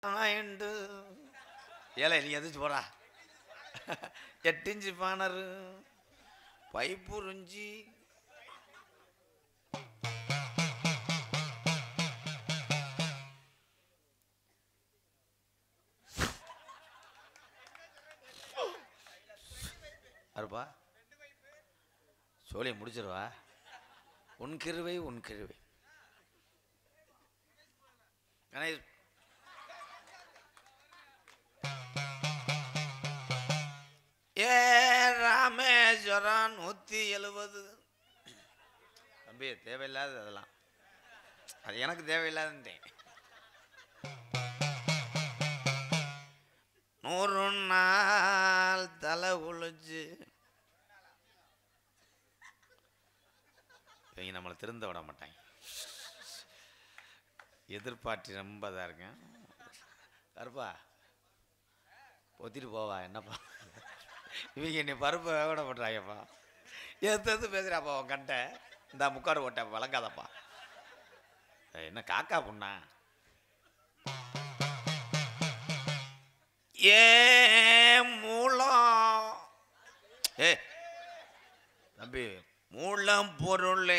ஆயிண்டு ஏழை நீ எதிர்த்து போடா 8 இன்ச்சு பானரு பைப்புரிஞ்சி அருப்பா சோழியை முடிச்சிருவா உன் கிருவை ஏ ராமேஸ்வரம் 170 தம்பி தேவையில்லாத அதெல்லாம் அது எனக்கு தேவையில்லாதேன் 100 நாள் தலை உழிச்சு இவங்க நம்மளை திருந்த விட மாட்டாங்க எதிர்பார்த்து ரொம்ப தான் இருக்கேன் கருப்பா பொத்திட்டு போவா என்னப்பா இவங்க என்னை பருப்பை விட பண்ணுறாங்கப்பா எடுத்து பேசுகிறாப்பா அவன் கண்டை இந்த முக்காடு ஓட்ட வழங்காதப்பா என்ன காக்கா பொண்ணா ஏ மூலம் ஏ தம்பி மூலம் பொருள்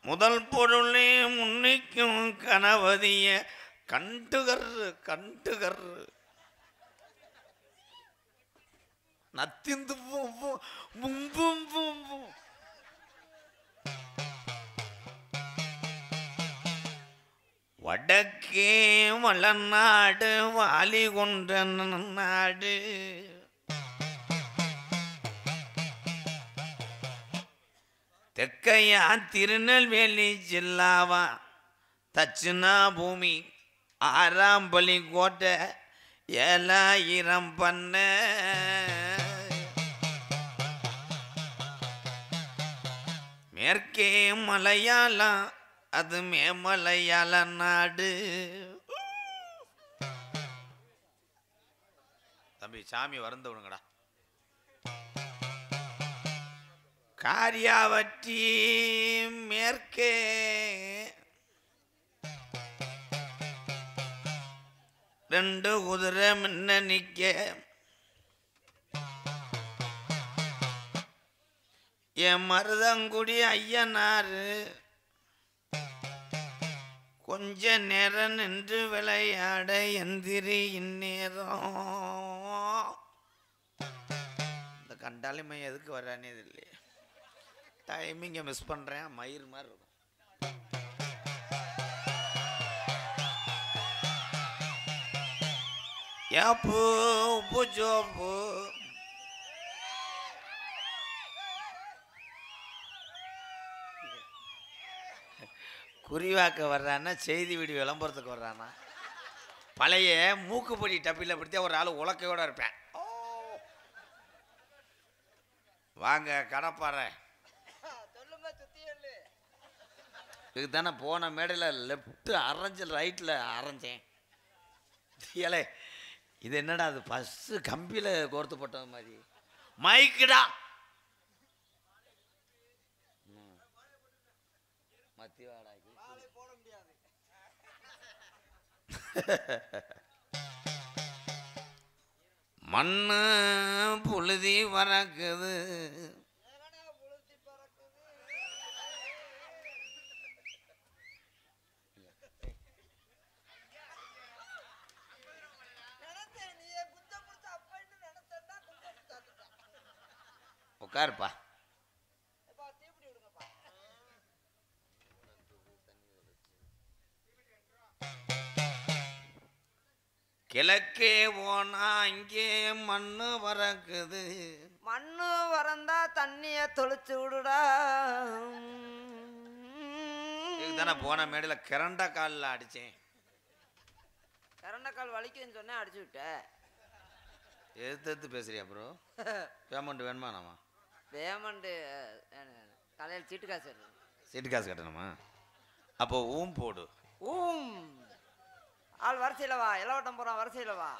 முதல் பொருளே முன்னிக்கும் கணவதிய கண்டுகர் நத்திந்து வடக்கே வளநாடு வாலி கொண்ட நாடு தெற்கையா திருநெல்வேலி ஜில்லாவா தட்சிணா பூமி 6ஆம் பலி கோட்டை 7000 பண்ண மேற்கே மலையாளம் அது மேமலையாள நாடு தம்பி சாமி வறந்து விடுங்கடா காரியாவற்றி மேற்கே ரெண்டு குதிரை முன்ன நிக்க என் மருதங்குடி ஐயனாரு கொஞ்ச நேரம் நின்று விளையாட எந்திரி இந்நேரம் இந்த கண்டாலுமே எதுக்கு வரானே இது இல்லையே டைமிங்கை மிஸ் பண்ணுறேன் மயிர் மாதிரி இருக்கும் ஏப்பு உப்பு சோப்பு குறிவாக்க வர்றான்னா செய்தி வீடியோ விளம்பரத்துக்கு வர்றானா பழைய மூக்குப்பொடி டப்பில் பிடித்தா ஒரு ஆள் உலக்கையோட இருப்பேன் வாங்க கடப்பாறை இதுக்கு தானே போன மேடையில் லெஃப்ட் அரைஞ்சு ரைட்டில் அரைஞ்சேன் ஏலே இது என்னடா அது பஸ்ஸு கம்பியில் கோர்த்து போட்டது மாதிரி மைக்குடா மத்திய வாடாக்கி மண்ணு புழுதி பறக்குது உட்காருப்பா கிழக்கே போனா இங்கே மண்ணு பறக்குது மண்ணு வரந்தா தண்ணிய தொளிச்சு விடுடா இதுதானே போன மேடையில் கிரண்ட காலில் அடித்தேன் கரண்ட கால் வலிக்குதுன்னு சொன்னேன் அடிச்சு விட்டேன் எடுத்து பேசுறியா ப்ரோ பேமெண்ட் வேணுமா நாமா பேமெண்ட்டு தலையில் சீட்டு காசு சீட்டு காசு கட்டணுமா அப்போ போடு ஆள் வரிசையில் வா இளவட்டம் போகிறான் வரிசையில் வா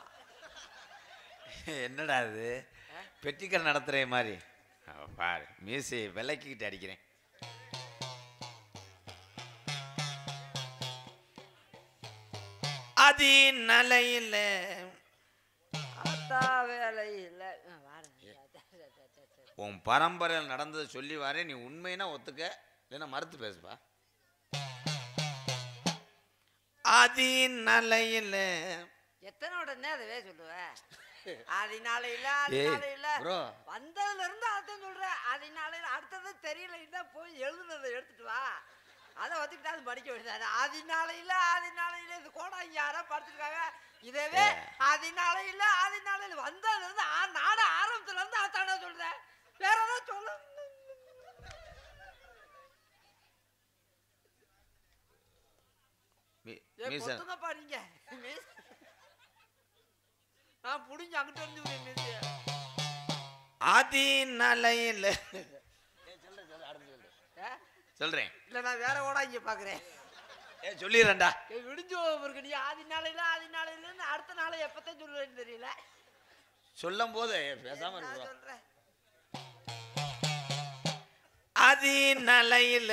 என்னடா இது பெட்டிக்கடை நடத்துகிற மாதிரி பாரு மீசி விலைக்கிட்டு அடிக்கிறேன் அதி நலையில அத்தா வேலை இல்லை உன் பரம்பரையில் நடந்ததை சொல்லி வரேன். நீ உண்மைனா ஒத்துக்க, இல்லைன்னா மறுத்து பேசுப்பா. அதி நலையில எத்தனை உடனே அதவே சொல்லுவேன். அதனால இல்ல அதனால இல்ல வந்ததுல இருந்து அதான் சொல்றேன். அதனால அடுத்தது தெரியல இல்ல போய் எழுதுனதை எடுத்துட்டு வா, அதை ஒத்துக்கிட்டா அது படிக்க வேண்டியது. அதனால இல்ல இது கூட யாரா படிச்சிருக்காங்க இதவே. அதனால இல்ல வந்ததுல இருந்து நாட ஆரம்பத்துல இருந்து அதான சொல்றேன். வேற ஏதாவது சொல்ல பாருங்க. நான் புடிஞ்சு அங்கிட்டு வந்து ஆதி நலையில சொல்றேன். இல்ல நான் வேற ஓடா இங்க பாக்குறேன். சொல்லிடுறேன்டா. விடிஞ்சு இருக்கு. நீ ஆதி நாளையில அடுத்த நாளை எப்பத்தான் சொல்லுவேன்னு தெரியல. சொல்லும் போது பேசாம சொல்றேன். ஆதி நலையில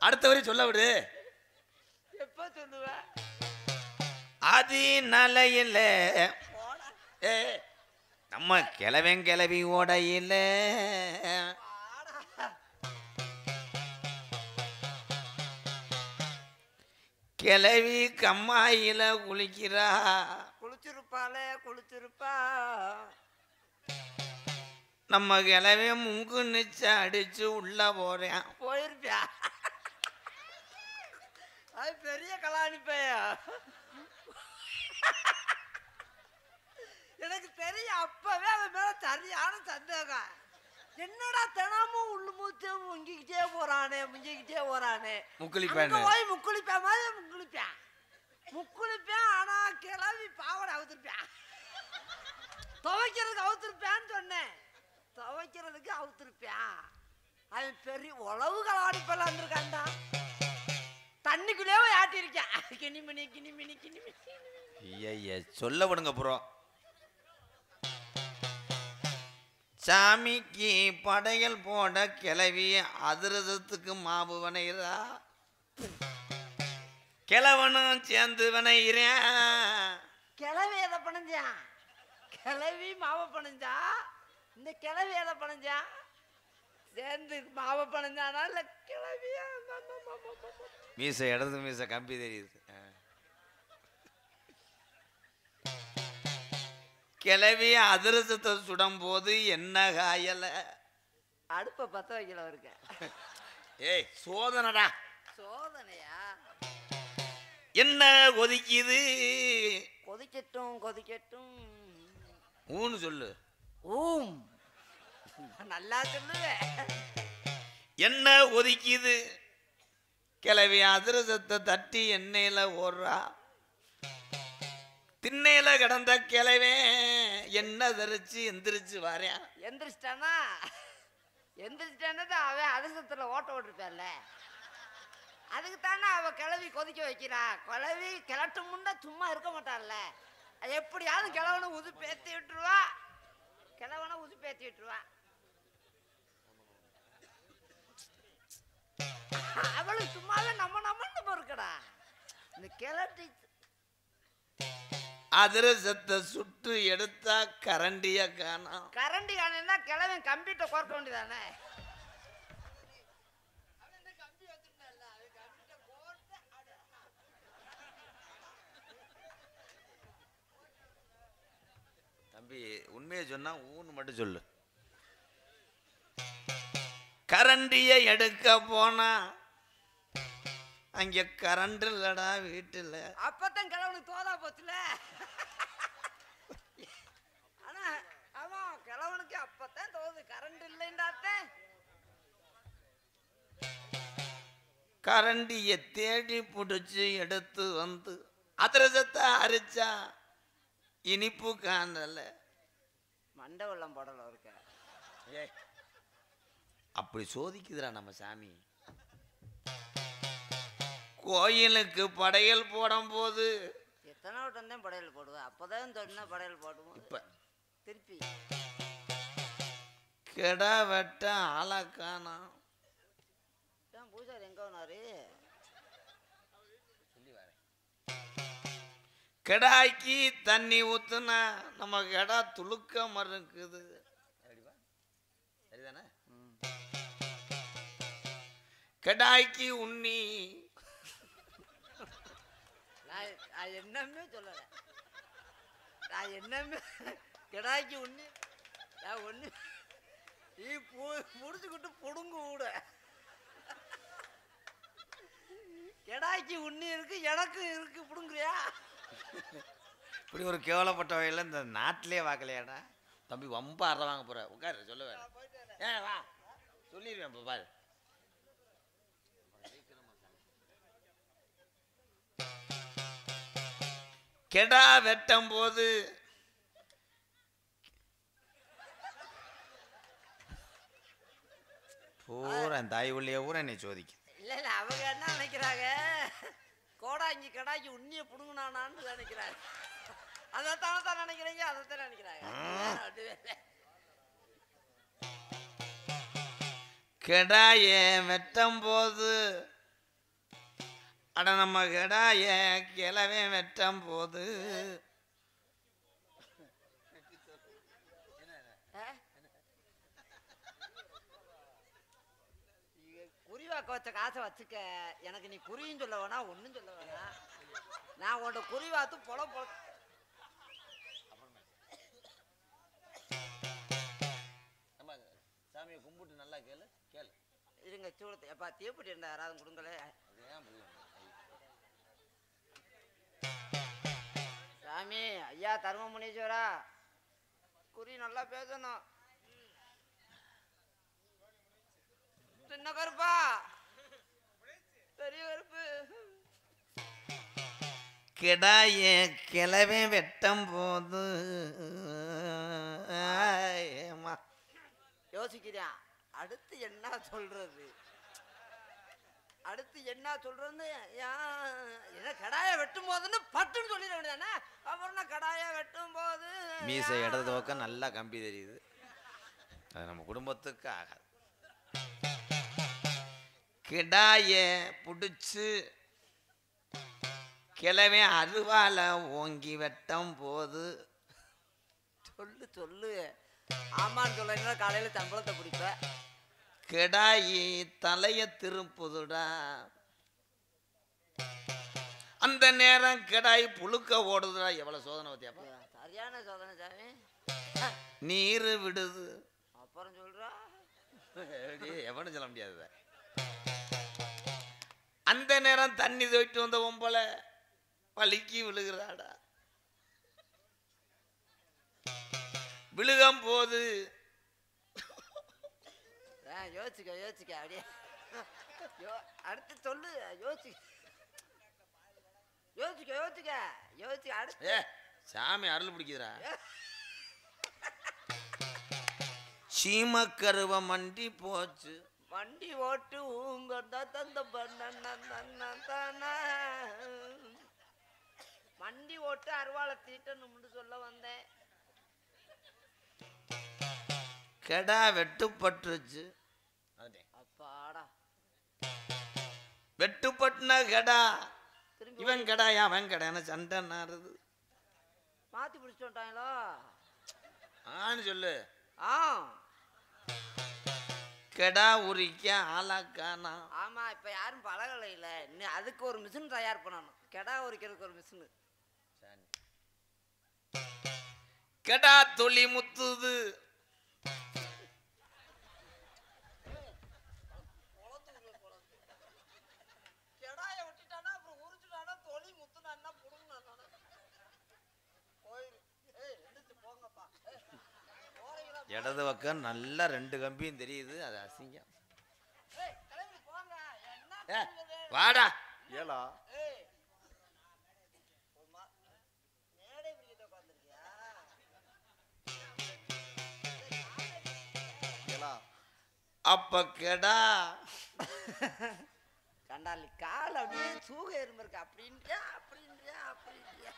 அடுத்த வரை சொல்ல விடு. எப்ப சொல்லுவ? ஆதி நலையில நம்ம கிளவி ஓடையில கிளவி கம்மாயில குளிக்கிறா. குளிச்சிருப்பா. நம்ம கிளவி முங்கு நிச்ச அடிச்சு உள்ள போறேன். போயிருப்பியா? அது பெரிய கலாணிப்பையா. எனக்கு தெரியும். அப்பவே அவன் மேல சரியான சந்தேகம். என்னடா தினமும் உள்ளு மூச்சு முங்கிக்கிட்டே போறானே முக்குளிப்பேன் போய் முக்குளிப்பேன் மாதிரி முக்குளிப்பேன். ஆனா கிளவி பாவடை அவுத்திருப்பேன். துவைக்கிறதுக்கு அவுத்திருப்பேன்னு சொன்னேன். துவைக்கிறதுக்கு அவுத்திருப்பேன். அவன் பெரிய உழவு கலாணிப்பெல்லாம் இருந்திருக்காண்டா. தண்ணிக்குள்ளேயே ஆட்டிருக்கேன். கிணிமினி சொல்ல விடுங்க புறம். சாமிக்கு படையல் போட கிளவி அதிரதத்துக்கு மாவு வனைகிறா. கிழவனும் சேர்ந்து வனைகிறேன். கிளவி எதை பணிஞ்சான்? கிளவி மாவை பணிஞ்சா. இந்த கிளவி எதை பணிஞ்சான்? சேர்ந்து மாவை பணிஞ்சானா இல்ல கிளவியா? மீசை இடது மீசை கம்பி தெரியுது. கிளவி அதிரசத்தை சுடும் போது என்ன காயல? அடுப்ப பத்த வைக்கல இருக்க. ஏய் சோதனைடா. சோதனையா? என்ன கொதிக்குது? கொதிக்கட்டும். ஊன்னு சொல்லு. நல்லா சொல்லுவேன். என்ன கொதிக்குது? கிளவி அதிரசத்தை தட்டி எண்ணெயில ஓடுறா. திண்ணையில கிடந்த கிளவே என்ன தெரிச்சு எந்திரிச்சு வரேன். எந்திரிச்சிட்டானா அவன் அதிர்ஷ்டத்துல ஓட்ட ஓட்டிருப்பான்ல. அதுக்கு தானே அவ கிளவி கொதிக்க வைக்கிறா. கிளவி கிளட்டு முன்ன சும்மா இருக்க மாட்டான்ல. எப்படியாவது கிழவனை உதுப்பேத்தி விட்டுருவா. அவளுக்கு சும்மாவே நம்மன்னு பொறுக்கடா. இந்த கிளட்டி அதிரசத்தை சுட்டு எடுத்தா கரண்டிய காணோம். கரண்டி காணா கிழவன் கம்ப்யூட்டர் கோர்க்க வேண்டியதானே. தம்பி உண்மையை சொன்னா ஊன்னு மட்டும் சொல்லு. கரண்டிய எடுக்க போனா அங்க கரண்ட் இல்லடா வீட்டுல. அப்பதான் கிழவனுக்கு தோதா போச்சுல. ஆனா ஆமா கிழவனுக்கு அப்பதான் தோது கரண்ட் இல்லைன்றாத்தே. கரண்டிய தேடி புடிச்சு எடுத்து வந்து அதிரசத்தை அரிச்சா இனிப்பு காணல. மண்டை வெள்ளம் போடல இருக்க. அப்படி சோதிக்குதுடா நம்ம சாமி. கோயிலுக்கு படையல் போடும் போது எத்தனை வட்டம் தான் படையல் போடுவேன். அப்பதான் சொன்ன படையல் போடுவோம். இப்ப திருப்பி கெடா வெட்ட ஆளக்கானா பூசாரி எங்க வந்தாரு? சொல்லி வரேன். கெடாய்க்கு தண்ணி ஊத்துனா நம்ம கெடா துளுக்க மறுக்குது. சரிதானே? கெடாய்க்கு உண்ணி நான் என்னமே சொல்லல. நான் என்னமே கெடாய்க்கு உண்ணி நான் ஒண்ணு நீ முடிச்சுக்கிட்டு புடுங்கு கூட. கெடாய்க்கு உண்ணி இருக்கு, எனக்கு இருக்கு, புடுங்குறியா? இப்படி ஒரு கேவலப்பட்ட வகையில் இந்த நாட்டிலே வாக்கலையாடா. தம்பி ரொம்ப அற வாங்க போற. உட்காரு சொல்ல வேற. ஏன் வா சொல்லிடுவேன். இப்போ பாரு கெடா வெட்டும் போது பூரா தாய் உள்ளே ஊரா என்னை சோதிக்க. இல்ல இல்ல, அவங்க என்ன நினைக்கிறாங்க, கோடாங்கி கடாய்க்கு உண்ணிய புடுங்கினானான்னு நினைக்கிறாங்க. அதைத்தானே தான் நினைக்கிறீங்க, அதைத்தான் நினைக்கிறாங்க. கெடாய வெட்டும் போது அட நம்ம கெடாய கிளவே வெட்டும் போது குறிவாக்க வச்ச காசை வச்சுக்க. எனக்கு நீ குறியும் சொல்ல வேணா, ஒன்னும் சொல்ல வேணா. நான் உன்னோட குறிவாத்து பொல பொல சாமியை கும்பிட்டு நல்லா கேளு கேளு. இருங்க சூடத்தை எப்பா தீப்பட்டி இருந்தா யாராவது கொடுங்களே. சாமி ஐயா தர்ம முனீஸ்வரா, குறி நல்லா பேசணும். சின்ன கருப்பா பெரிய கருப்பு. கெடாய கிளவே வெட்டும் போது யோசிக்கிறேன் அடுத்து என்ன சொல்றது, அடுத்து என்ன சொல்றது. என்ன கடாய வெட்டும் போதுன்னு பட்டுன்னு சொல்லிட வேண்டியதானே. அப்புறம் நான் கடாய வெட்டும் போது மீசை இடது பக்கம் நல்லா கம்பி தெரியுது. அது நம்ம குடும்பத்துக்கு ஆகாது. கிடாய புடிச்சு கிளவே அருவால ஓங்கி வெட்டும் போது சொல்லு சொல்லு. ஆமான்னு சொல்ல காலையில சம்பளத்தை பிடிப்ப. கெடாயி தலைய திருப்புதுடா. அந்த நேரம் கெடாய் புழுக்க ஓடுதுடா. எவ்வளவு சோதனை பத்தியாப்பா. சரியான சோதனை சாமி. நீரு விடுது. அப்புறம் சொல்றா எவனும் சொல்ல முடியாது. அந்த நேரம் தண்ணி தோய்ட்டு வந்த பொம்பளை வலிக்கு விழுகிறாடா. விழுகும் போது யோசிக்க யோசிக்க அப்படியே அடுத்து சொல்லு. யோசிக்க யோசிக்க யோசிக்க யோசிக்க அடுத்து சாமி அருள் பிடிக்குதுடா. சீமக்கருவ மண்டி போச்சு. வண்டி ஓட்டு ஊங்க தந்த வண்டி ஓட்டு அருவாளை தீட்டணும்னு சொல்ல வந்தேன். கெடா வெட்டுப்பட்டுருச்சு. அப்பாடா வெட்டுப்பட்டுன கெடா. இவன் கெடாயா அவன் கெடான சண்டை நாடுது. மாத்தி பிடிச்சிட்டு வந்துட்டாங்களோ ஆன்னு சொல்லு. ஆ கெடா உரிக்க ஆளாக்கானா. ஆமா இப்ப யாரும் பழகலை இல்ல. இன்னும் அதுக்கு ஒரு மிஷின் தயார் பண்ணணும். கெடா உரிக்கிறதுக்கு ஒரு மிஷின். கெடா தொலி முத்துது. கெடாய விட்டுட்டானா அப்புறம் உரிச்சுட்டானா தொலி முத்துனா புடுங்க. போங்கப்பா. இடது பக்கம் நல்லா 2 கம்பியும் தெரியுது. அது அசிங்கம். வாடா ஏலா. அப்ப கெடா கண்டாலி கால் அப்படியே சூக எறும்பிருக்கு. அப்படின்றியா அப்படின்றியா அப்படின்றியா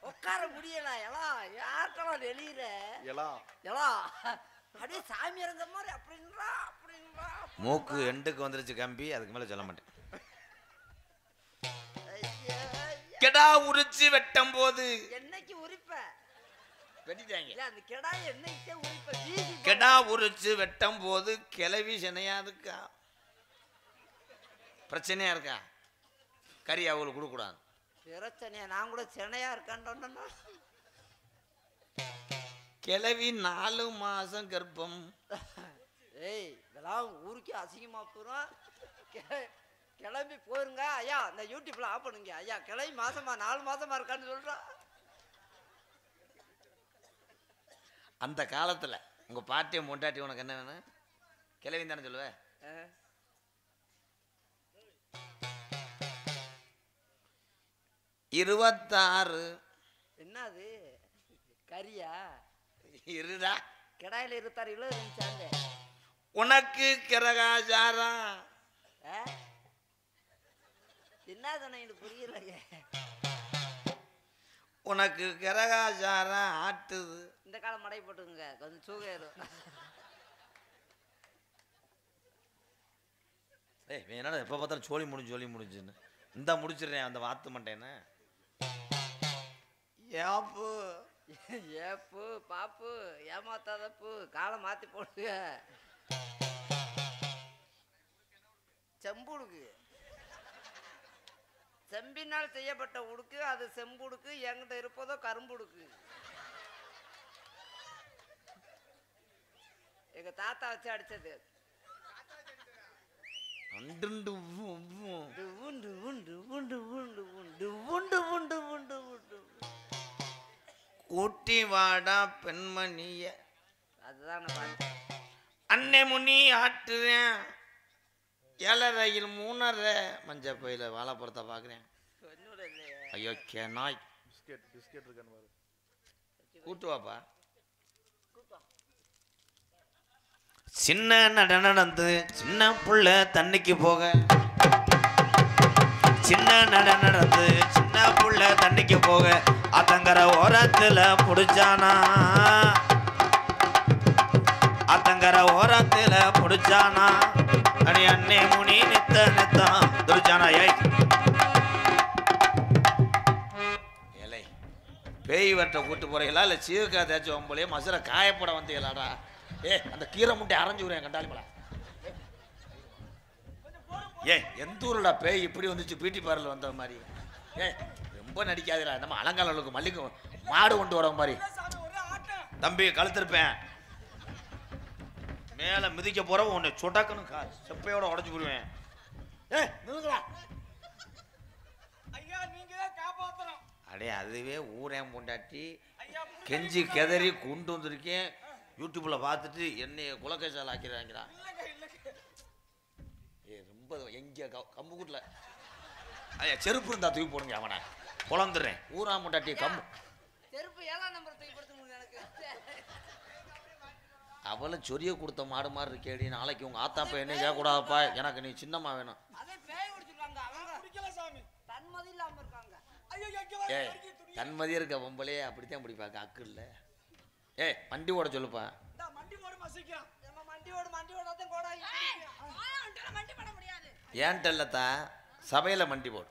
உட்கார முடியல. எல்லாம் யார்கிட்ட வெளியிற எல்லாம் அப்படியே சாமி இறந்த மாதிரி அப்படின்றா அப்படின்றா மூக்கு எண்டுக்கு வந்துருச்சு கம்பி, அதுக்கு மேல சொல்ல மாட்டேன். கெடா உரிச்சு வெட்டும் போது என்னைக்கு உரிப்ப வெட்டிட்டாங்க. அந்த கெடா என்னைக்கு உரிப்ப? கெடா உரிச்சு வெட்டும் போது கிளவி சினையா இருக்கா, பிரச்சனையா இருக்கா, கறி அவங்களுக்கு கொடுக்க கூடாது. பிரச்சனையா? நான் கூட சினையா இருக்கான்னு. கிளவி 4 மாசம் கர்ப்பம். ஏய், இதெல்லாம் ஊருக்கே அசிங்கமா போறோம். கிளம்பி போயிருங்க ஐயா, இந்த யூடியூப்ல ஆஃப் பண்ணுங்க ஐயா. கிளம்பி மாசமா 4 மாசமா இருக்கான்னு சொல்றான். அந்த காலத்துல உங்க பாட்டியும் மொண்டாட்டி உனக்கு என்ன வேணும்? கிளவி தானே சொல்லுவ. 26 என்னது கரியா? இருடா, கிடாயில 26 கிலோ இருந்துச்சாங்க. உனக்கு கிரகாச்சாரா என்ன சொன்ன புரியலைங்க. உனக்கு கிரகாச்சாரம் ஆட்டுது. இந்த காலம் மடை போட்டுங்க, கொஞ்சம் சூகேறும். என்னடா எப்போ பார்த்தாலும் சோழி முடிஞ்சுன்னு இந்த முடிச்சிடுறேன் அந்த வாத்து மண்டேன்னு. ஏப்பு ஏப்பு பாப்பு ஏமாத்தாதப்பு, காலம் மாத்தி போடுங்க. செம்புடுக்கு, செம்பினால் செய்யப்பட்ட உடுக்கு, அது செம்புடுக்கு. என்கிட்ட இருப்பதோ கரும்புடுக்கு. எங்க தாத்தா வச்சு அடிச்சது. கூட்டி வாடா பெண்மணிய, அதுதான் அன்னை முனி ஆட்டுறேன். 7:30 3:30 மஞ்ச பையில வாழைப்பழத்தை பாக்குறேன். ஐயோ கேனாய், பிஸ்கெட் இருக்கான்னு கூட்டு வாப்பா. சின்ன நடந்து சின்ன புள்ள தண்ணிக்கு போக, சின்ன நடந்து சின்ன புள்ள தண்ணிக்கு போக, அத்தங்கர ஓரத்துல புடிச்சானா, அத்தங்கர ஓரத்துல புடிச்சானா. அடி அண்ணே முனி நித்த நித்தான் துடிச்சானா. ஏலை பேய் வட்ட கூட்டு போறீங்களா இல்ல சீர்கா தேய்ச்சவன் போலயே மசுரை காயப்பட வந்தீங்களாடா? அந்த கீரை முட்டை அரைஞ்சு விடுறேன் கண்டாலிமலா. எந்த ஊருடா பேய் இப்படி வந்துச்சு? பியூட்டி பார்லர் வந்த மாதிரி. ரொம்ப நடிக்காதடா, நம்ம அலங்காலுக்கு மல்லிகை மாடு கொண்டு வர மாதிரி. தம்பி கழுத்திருப்பேன், மேல மிதிக்க போற உன்னை சொடக்கணும் செப்பையோட உடச்சு போடுவேன். அடே அதுவே ஊரேன் பொண்டாட்டி கெஞ்சி கெதறி கொண்டு வந்திருக்கேன். யூடியூப்ல பார்த்துட்டு என்னைய குலக்கேசால் ஆக்கிறாங்கிறா. ரொம்ப எங்க கம்புக்குட்டில் ஐயா செருப்பு இருந்தா தூக்கி போடுங்க, அவனை குழந்துடுறேன். ஊரா பொண்டாட்டி கம்பு செருப்பு 7ஆம் நம்பர் தூக்கி கொடுத்து முடியும் எனக்கு. அவளை சொரிய கொடுத்த மாடு மாதிரி இருக்கேடி. நாளைக்கு உங்க ஆத்தா பையன் என்ன கேட்கக்கூடாதப்பா, எனக்கு நீ சின்னம்மா வேணும். தன்மதி இருக்க பொம்பளே அப்படித்தான் பிடிப்பாங்க அக்கு இல்ல. வண்டி ஓட சொல்லுப்பா. ஏன்ட்ட இல்லத்தா, சபையில மண்டி போடு.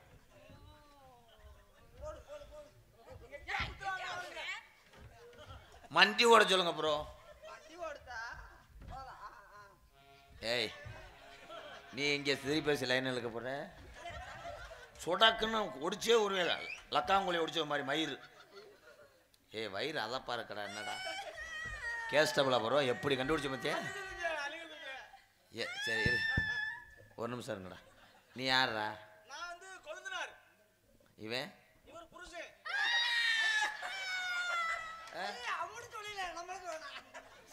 மண்டி ஓட சொல்லுங்க ப்ரோ. ஏய் நீ இங்கே சிரி பேசி லைன் இழுக்க போற, சொடாக்குன்னு ஒடிச்சே ஒரு லக்காங்குழி ஒடிச்ச மாதிரி மயிறு. வயிறு அதப்பா இருக்கடா, என்னடா கேஸ்டபிளா ப்ரோ? எப்படி கண்டுபிடிச்ச மத்தியா? சரி இரு ஒரு நிமிஷம் இருங்கடா. நீ யாரா? இவன்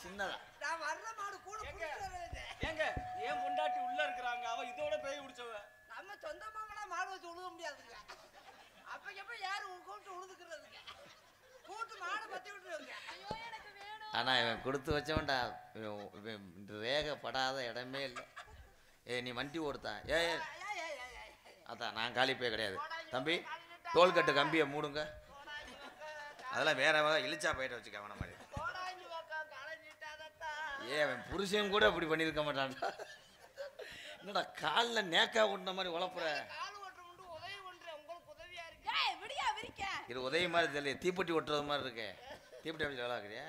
சின்னதா ஏன் பொண்டாட்டி உள்ள இருக்கிறாங்க, அவ இதோட பேய் பிடிச்சவ. நம்ம சொந்த மாமனா மாடு வச்சு உழுக முடியாதுங்க. அப்ப எப்ப யாரு கூட்டு உழுதுக்கிறதுங்க? கூட்டு மாடு பத்தி விட்டுருங்க. ஆனா இவன் கொடுத்து வச்சவன்டா, ரேகப்படாத இடமே இல்லை. நீ வண்டி ஓடுத்தா? அதான் நான் காலி போய் கிடையாது தம்பி. தோள்கட்டு கம்பியை மூடுங்க. அதெல்லாம் வேற இழிச்சா போயிட்டு வச்சுக்க அவன மாதிரி. அவன் புருஷன் கூட அப்படி பண்ணியிருக்க மாட்டான்டா. என்னடா காலில் நேக்கா கொண்ட மாதிரி உழப்புற இது உதவி மாதிரி தெரியல தீப்பெட்டி ஒட்டுறது மாதிரி இருக்கு தீப்பெட்டி அப்படி வேளாக்குறியா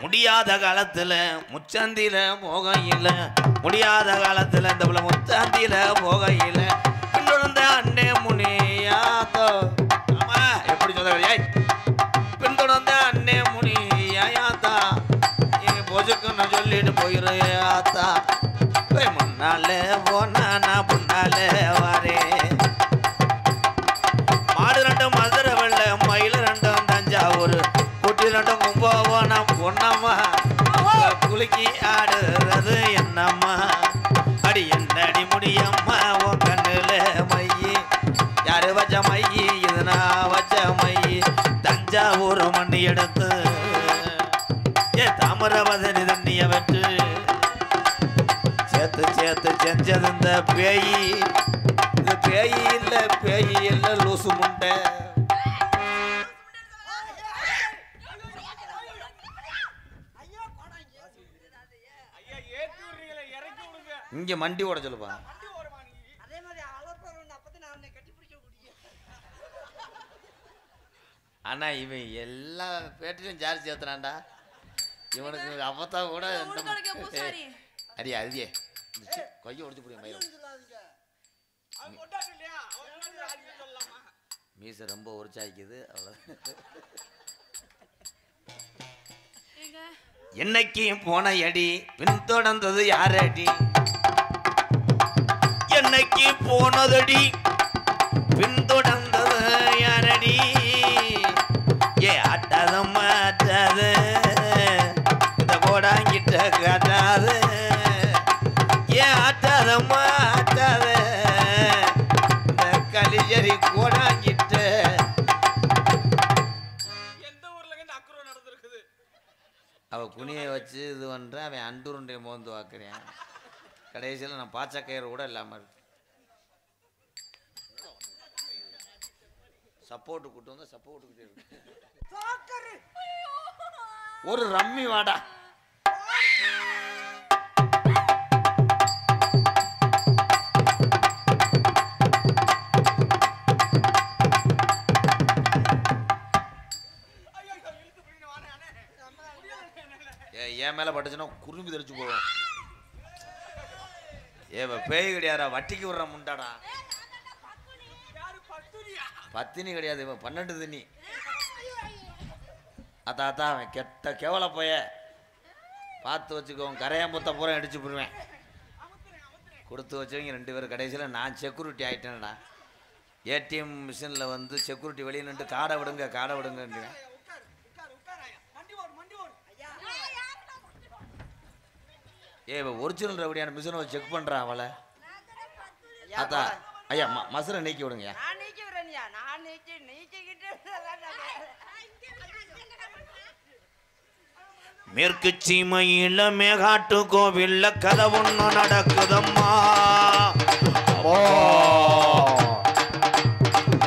முடியாத காலத்துல முச்சந்தில போகையில முடியாத காலத்துல இந்த புள்ள முச்சந்தில போகையில பின்தொடர்ந்த அண்ணே முனியாத்தோ ஆமா எப்படி சொல்ல பின்தொடர்ந்த அண்ணே முனியாத்தா நீங்க பொசுக்குன்னு சொல்லிட்டு போயிடுயாத்தா முன்னாலே போனா நான் முன்னாலே வரேன் மாடு ரெண்டும் மதுரை வெள்ள மயில் ரெண்டும் தஞ்சாவூர் குட்டி ரெண்டும் கும்பகோணம் பொன்னம்மா குலுக்கி ஆடுறது என்னம்மா அடி என்னடி முடியம்மா உன் கண்ணுல மையி யாரு வச்ச மையி இது நான் வச்ச மையி தஞ்சாவூர் மண்ணி எடுத்து ஏ தாமிரபரணி தண்ணிய வச்சு சேர்த்து சேர்த்து செஞ்சது இந்த பேயி இது பேயி இல்ல லூசு முண்டை இங்க மண்டி ஓட சொல்லுப்பா ஆனா இவன் எல்லா பேட்டிலும் சார்ஜ் சேர்த்துறான்டா இவனுக்கு அப்பத்தா கூட அடியே அடியே கையை உடச்சு போடுங்க மயிரம் மீசை ரொம்ப உரிச்சாய்க்குது அவ்வளோ என்னைக்கு போன அடி பின்தொடர்ந்தது யாரடி என்னைக்கு போனதடி பின்தொடர்ந்தது யாரடி ஏ ஆட்டாதம்மா ஆட்டாது இந்த கோடாங்கிட்ட காட்டாது ஏன் ஆட்டாதம்மா ஆட்டாது இந்த கலிஜரி கோடாங்கிட்ட அவ குனியை வச்சு இது பண்ற அவன் அண்டுருண்டை மோந்து வாக்குறேன் கடைசியில் நான் பாச்சக்கயிறு கூட இல்லாம இருக்கு சப்போர்ட்டு கூட்டு வந்து சப்போர்ட்டு இருக்கு ஒரு ரம்மி வாடா என் மேல பட்டுச்சுன்னா குறும்பி தெரிச்சு போவோம் ஏ பேய் கிடையாதா வட்டிக்கு விடுற முண்டாடா பத்தினி கிடையாது இவன் 12 தண்ணி அத்தா அவன் கெட்ட கேவல போய பார்த்து வச்சுக்கோங்க கரையாம்பூத்த பூரா அடிச்சு போடுவேன் கொடுத்து வச்சவங்க 2 பேரும் கடைசியில் நான் செக்யூரிட்டி ஆகிட்டேன்டா ஏடிஎம் மிஷினில் வந்து செக்யூரிட்டி வெளியே நின்று காடை விடுங்க ஏ ஒரிஜினல் ரவுடியான மிஷினை செக் பண்ணுறான் அவளை அதான் ஐயா மசுரை நீக்கி விடுங்கய்யா மேற்கு சீமையில மேகாட்டு கோவில்ல கதை ஒண்ணு நடக்குதம்மா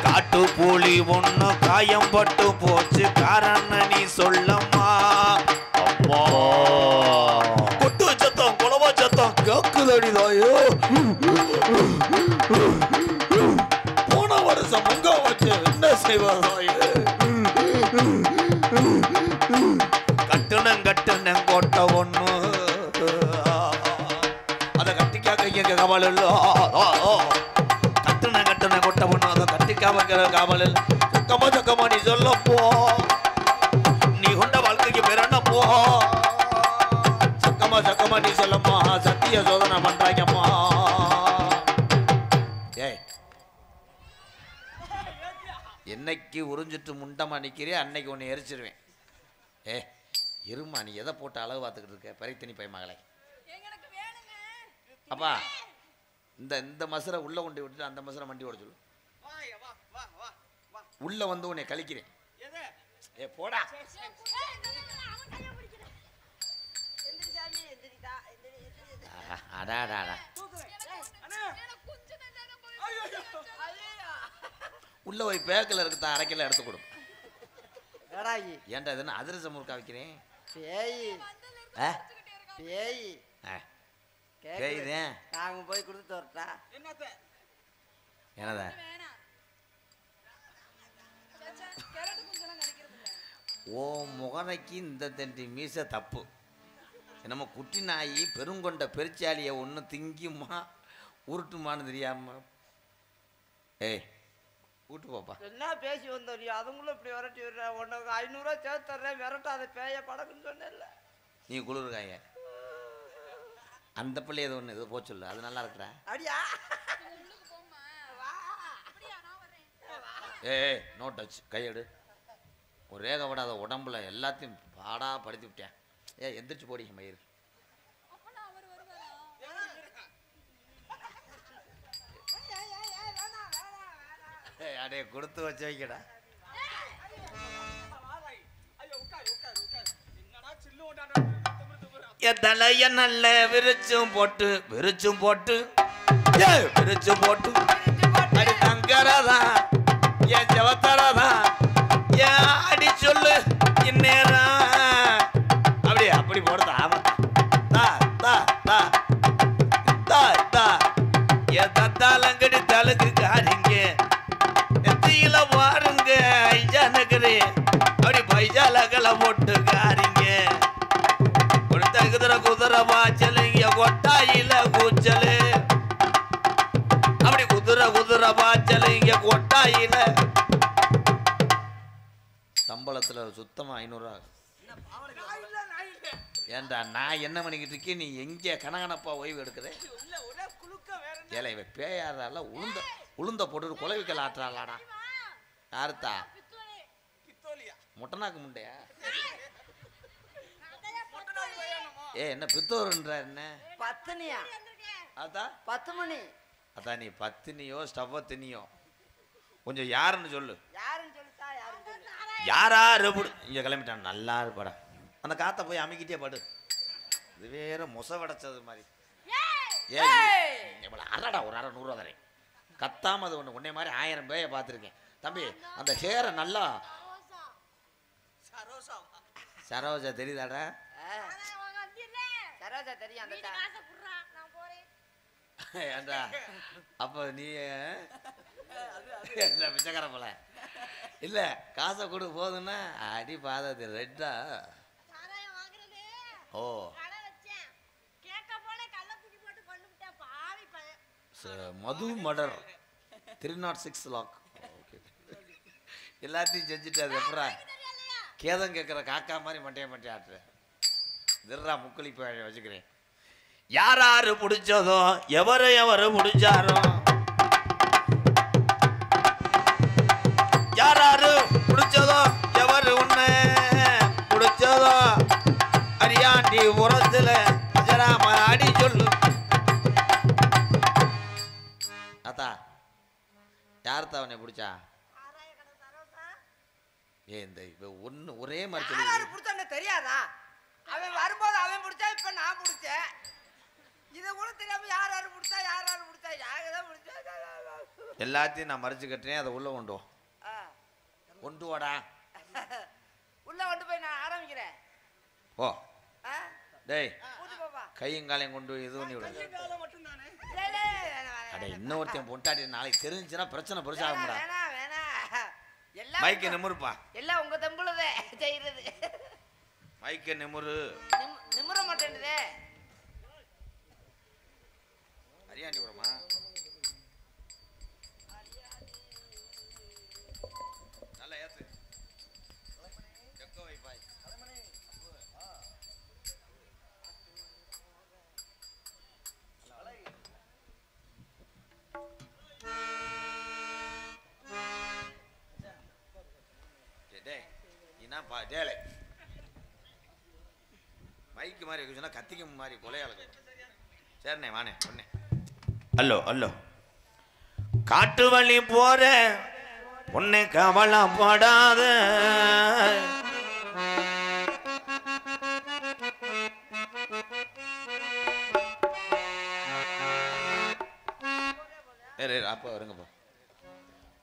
காட்டு பூலி ஒண்ணு காயம் பட்டு போச்சு காரணம் நீ சொல்லம்மா அப்பா கொட்டு சத்தம் குளவ சத்தம் கேக்குதடிதாயோ போன வருஷம் பொங்க வச்சு என்ன செய்வதாயோ கட்டுனங் கோட்டை ஒண்ணு அத கட்டிக்கா கைய காவல் இல்ல கட்டுன கோட்டை ஒண்ணு அத கட்டிக்கா வைக்கிற காவல் இல்ல சக்கமா நீ சொல்லப்போ நீ கொண்ட வாழ்க்கைக்கு பேரண்ண போ சக்கமா நீ சொல்லம்மா சத்திய சோதனை பண்றாங்கம்மா ஏய் என்னைக்கு உறிஞ்சிட்டு முண்டமா நிக்கிறே அன்னைக்கு உன்னை எரிச்சிருவேன் ஏ இருமா நீ எதை போட்டு அளவு பார்த்துக்கிட்டு இருக்க பரித்தனி பை மகளை அப்பா இந்த மசுரை உள்ள கொண்டு விட்டுட்டு அந்த மசுரை மண்டி ஓட சொல்லு உள்ள வந்து உன்னை கழிக்கிறேன் ஏ போடா அடாடா உள்ள போய் பேக்கில் இருக்குதான் 1/2 கிலோ எடுத்து கொடு ஏன்டா இதுன்னு அதிரசம் முறுக்கா வைக்கிறேன் பேய் பேய்தேன். நாங்க போய் கொடுத்து வரட்டா? என்னத்த என்னதா ஓ முகரைக்கு இந்த தண்டி மீச தப்பு. என்னமோ குட்டி நாயி பெருங்கொண்ட பெருச்சாலியை ஒன்று திங்குமா உருட்டுமான்னு தெரியாம. ஏய் கூட்டு போப்பா. என்ன பேசி வந்தோம் நீ? அதுங்களும் இப்படி விரட்டி விடுற. உனக்கு 500 ரூபா சேர்த்து தர்றேன், விரட்டாத பேய படக்குன்னு சொன்னேன்ல. நீ குளிர்காய அந்த பிள்ளை ஏதோ ஒன்று ஏதோ போச்சுல்ல, அது நல்லா இருக்கிற. அடியா ஏய் நோ டச், கையெடு. ஒரு ரேகை விடாத உடம்புல எல்லாத்தையும் பாடா படுத்தி விட்டேன். எந்திரிச்சு போடிங்க மயிர். அடே கொடுத்து வச்சு வைக்கடா. என் தலைய நல்ல விரிச்சும் போட்டு அடி தங்கரதா என் ஜவத்தரதா ஏன் அடி சொல்லு இந்நேரம் அப்படி போடுதா. ஆமா தா தா தா தா தா என் தத்தாலங்கடி தலுக்கு காரிங்க எத்தியில பாருங்க ஐஜா நகரு அப்படி பைஜாலகளை போட்டு காரிங்க குதிரை வாச்சல் இங்க கொட்டாயில கூச்சல் அப்படி குதிரை வாச்சல் இங்க கொட்டாயில. சம்பளத்துல சுத்தமா 500 ரூபா. ஏண்டா நான் என்ன பண்ணிக்கிட்டு இருக்கேன், நீ எங்க கனகனப்பா ஓய்வு எடுக்குற? ஏல இவ பேயாதால உளுந்த போட்டு குலவிக்கல் ஆட்டுறாளாடா. யாருத்தா முட்டனாக்கு முண்டையா? என்ன பித்தோருன்ற என்ன பத்தினியா? அதான் 10 மணி. அதான் நீ பத்தினியோ ஸ்டவ்வ தினியோ கொஞ்சம் யாருன்னு சொல்லு. யாருன்னு சொல்லிட்டா? யாருன்னு சொல்லு. யாராரு இங்க கிளம்பிட்டான். நல்லா இருப்பாடா. அந்த காத்த போய் அமைக்கிட்டே படு. இது வேற மொச வடைச்சது மாதிரி. அறடா ஒரு அரை 100 ரூபா தரேன். கத்தாம அது ஒண்ணு உன்னை மாதிரி 1000 பேய பார்த்துருக்கேன் தம்பி. அந்த ஹேரை நல்லா சரோஜா தெரியுதாடா? சரோஜா தெரியும். அந்த ஏண்டா அப்ப நீ பிச்சைக்கார போல இல்ல காசை கொடு போதுன்னா அடி பாதது ரெட்டா. ஓ மது மடர் 306 லாக். எல்லாத்தையும் செஞ்சுட்டு அது எப்படா கேதம் கேட்குற காக்கா மாதிரி மட்டைய ஆட்டுற. திர்ரா முக்களி போய் வச்சுக்கிறேன். யாராரு பிடிச்சதோ எவரு பிடிச்சாரோ யாராரு பிடிச்சதோ எவரு உன்னை பிடிச்சதோ அரியாண்டி உரத்துல அஜராம அடி சொல்லு. அத்தா யார்த்தா அவனை பிடிச்சா? இந்த ஒன்னு ஒரே மாதிரி சொல்லி தெரியாதா? அவன் வரும்போது அவன் பிடிச்சா, இப்ப நான் பிடிச்சேன். இதை கூட தெரியாம யாராரு பிடிச்சா யாருதான் பிடிச்சா எல்லாத்தையும் நான் மறைச்சு கட்டுறேன். அதை உள்ள கொண்டு வாடா. உள்ள கொண்டு போய் நான் ஆரம்பிக்கிறேன். ஓ டேய் கையும் காலையும் கொண்டு இது பண்ணி விடு. அடே இன்னொருத்தையும் பொண்டாட்டி நாளைக்கு தெரிஞ்சுன்னா பிரச்சனை பெருசாகும்டா. மைக்க நிமுறுப்பா. எல்லாம் உங்க தம்புலதே செய்யறது. மைக்க நிமுறு. நிமுற மாட்டேன்னுதே. அரியாண்டி வரமா? நல்லா ஏத்து. எக்கோ வைப்பாய். டேய் என்ன பா டேலே மைக்கு மாதிரி இருக்குன்னா கத்திக்க மாதிரி கொலையாளுக்கு. சரிண்ணே வானே ஒண்ணே. அல்லோ காட்டு வழி போற பொண்ணு கவலைப்படாத அப்போ வருங்கப்பா.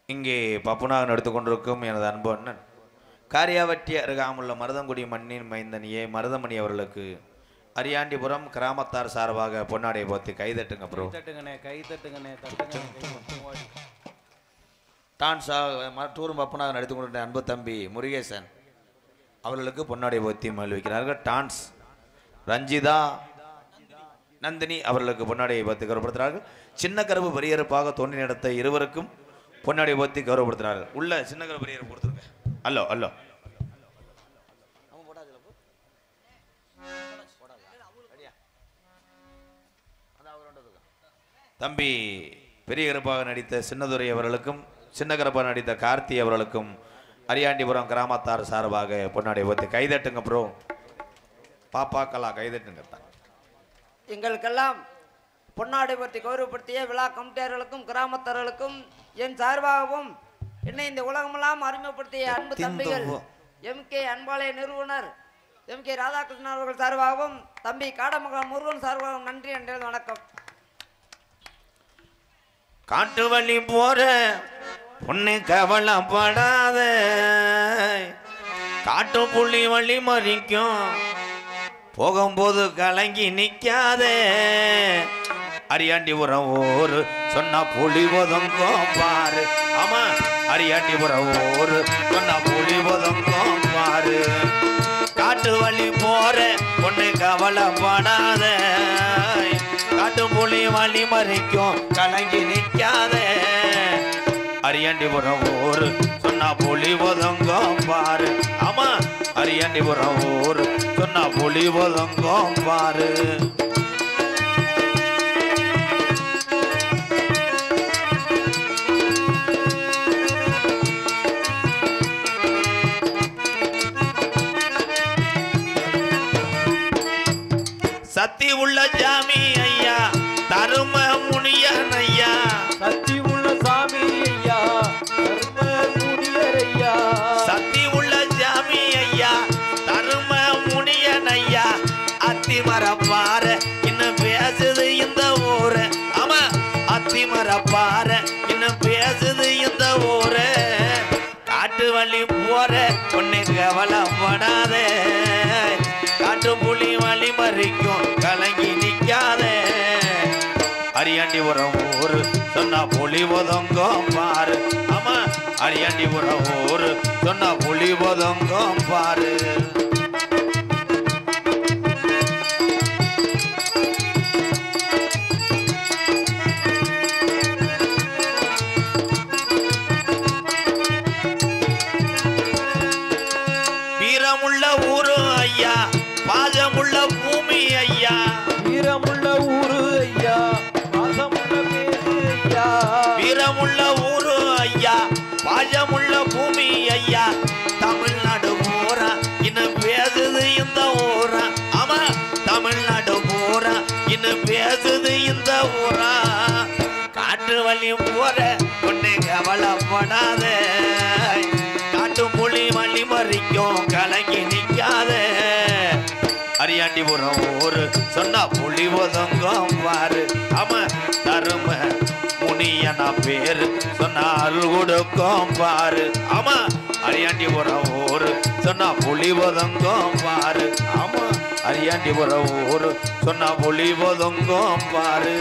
இங்கே பப்புனாக எடுத்துக்கொண்டிருக்கும் எனது அன்பு அண்ணன் காரியாவட்டி அருகாமுள்ள மருதங்குடி மண்ணின் மைந்தனியே மருதமணி அவர்களுக்கு அரியாண்டிபுரம் கிராமத்தார் சார்பாக பொன்னாடியை போத்தி கைதட்டுங்க ப்ரோ. டான்ஸா டூரும் பப்பனாக நடித்து கொண்ட அன்பு தம்பி முருகேசன் அவர்களுக்கு பொன்னாடை போத்தி மகிழ்விக்கிறார்கள். டான்ஸ் ரஞ்சிதா நந்தினி அவர்களுக்கு பொன்னாடியை போத்தி கௌரவப்படுத்துகிறார்கள். சின்ன கருப்பு பெரியருப்பாக தோன்றி நடத்த இருவருக்கும் பொன்னாடியை போத்தி கௌரவப்படுத்துகிறார்கள். உள்ள சின்ன கருப்பு பெரியர் கொடுத்துருங்க. அல்லோ அல்லோ தம்பி பெரிய கருப்பாக நடித்த சின்னதுரை அவர்களுக்கும் சின்ன கருப்பாக நடித்த கார்த்தி அவர்களுக்கும் அரியாண்டிபுரம் கிராமத்தார் சார்பாக பொன்னாடை போத்தி கைதட்டுங்க ப்ரோ. பாப்பாக்கலா கைதட்டுங்க. எங்களுக்கெல்லாம் பொன்னாடை பற்றி கௌரவப்படுத்திய விழா கமிட்டியாளர்களுக்கும் கிராமத்தார்களுக்கும் என் சார்பாகவும் என்னை இந்த உலகமெல்லாம் அறிமுகப்படுத்திய அன்பு தம்பிகள் MK அன்பாலய நிறுவனர் MK ராதாகிருஷ்ணன் அவர்கள் சார்பாகவும் தம்பி காடமங்கலம் முருகன் சார்பாகவும் நன்றி என்ற வணக்கம். காட்டு வழி போற பொண்ணு கவலைப்படாத, காட்டு புள்ளி வழி மறிக்கும் போகும்போது கலங்கி நிக்காதே. அரியாண்டிபுரம் ஊரு சொன்னா புலி ஒதுங்கும் பாரு. ஆமா அரியாண்டிபுரம் ஊரு சொன்னா புலி ஒதுங்கும் பாரு. காட்டு வழி போற பொண்ணு கவலைப்படாத, காட்டு புலி வழி மறிக்கும் கலங்கி நிக்காதே. அரியாண்டிபுரம் ஊரு சொன்னா புலி ஒதுங்கும் பாரு. ஆமா அரியாண்டிபுரம் ஊரு சொன்னா புலி ஒதுங்கும் பாரு. சத்தி உள்ள ஜாமி ஐயா தரும முனியன் ஐயா, சத்தி உள்ள சாமி ஐயா தரும முனியர் ஐயா, சத்தி உள்ள ஜாமி ஐயா தரும முனியன் ஐயா. அத்தி மரப்பார இன்னும் பேசுது இந்த ஊரு. ஆமா அத்தி மரப்பார இன்னும் பேசுது இந்த ஊரு. காட்டு வழி போற பொண்ணு கவலைப்படாதே, காட்டு புலி வழி மறிக்கும் கலங்கி நிக்காதே. அரியாண்டிபுரம் ஊரு சொன்னா புலி ஒதுங்கும் பாரு. ஆமா அரியாண்டிபுரம் ஊரு சொன்னா புலி ஒதுங்கும் பாரு. வீரமுள்ள ஊரு ஐயா பாஜமுள்ள பூமி ஐயா, வீரமுள்ள ஊரு ஐயா பாசமுள்ள பேரு ஐயா, வீரமுள்ள ஊரு ஐயா பாஜமுள்ள பூமி ஐயா. தமிழ்நாடு போறா இன்னும் பேசுது இந்த ஊரா. ஆமா தமிழ்நாடு போறா இன்னும் பேசுது இந்த ஊரா. காட்டு வழி போற பொண்ணு கவலைப்படாத, காட்டு புலி வழி மறிக்கும் கலங்கி நிக்காதே. அரியாண்டிபுரம் ஊரு சொன்னா புலி ஒதுங்கும் பாரு. ஆமா தரும முனியனா பேரு சொன்னால் கொடுக்கும் பாரு. ஆமா அரியாண்டிபுரம் ஊரு சொன்னா புலி ஒதுங்கும் பாரு. ஆமா அரியாண்டிபுரம் ஊரு சொன்னா புலி ஒதுங்கும் பாரு.